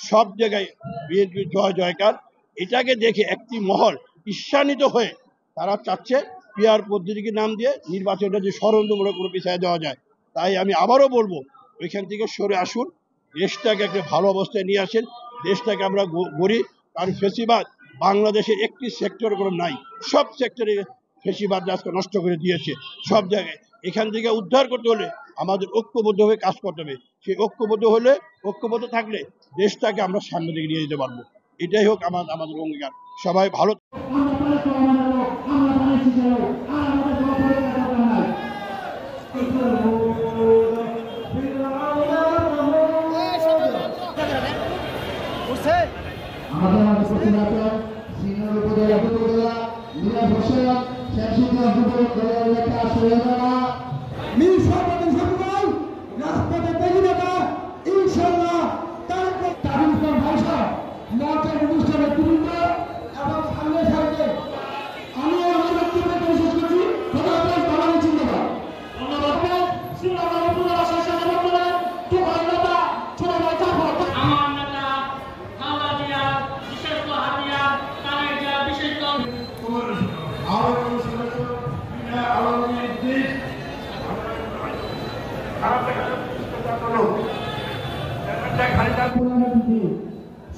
সব জায়গায় বিএনপির জয় জয়কার। এটাকে দেখে একটি মহল ঈর্ষান্বিত হয়ে তারা চাচ্ছে পিআর পদ্ধতিকে নাম দিয়ে নির্বাচনটা যে ষড়যন্ত্রমূলক কোনো পিছিয়ে দেওয়া যায়। তাই আমি আবারও বলবো ওইখান থেকে সরে আসুন, দেশটাকে একটা ভালো অবস্থায় নিয়ে আসেন, দেশটাকে আমরা গড়ি। কারণ ফেসিবাদ বাংলাদেশের একটি সেক্টর কোনো নাই, সব সেক্টরে ফেসিবাদ আজকে নষ্ট করে দিয়েছে সব জায়গায়। এখান থেকে উদ্ধার করতে হলে আমাদের ঐক্যবদ্ধ হয়ে কাজ করতে হবে। সেই ঐক্যবদ্ধ থাকলে দেশটাকে আমরা সামনে দিকে নিয়ে যেতে পারবো। এটাই হোক আমাদের অঙ্গীকার। সবাই ভালো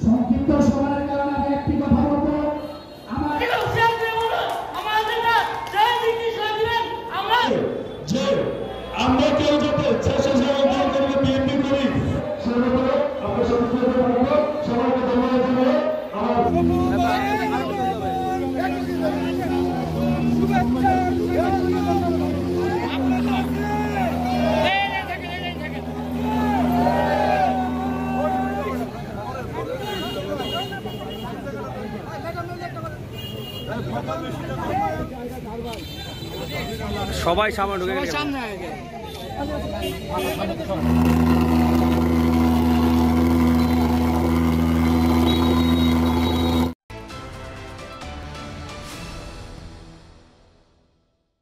সংক্ষিপ্ত সময়ের কারণে একটি কথা বলবো। আমরা কেউ যাতে স্বেচ্ছাসেবক বিএনপি করি সবাইকে সবাই সামনে ঢুকে গেছে।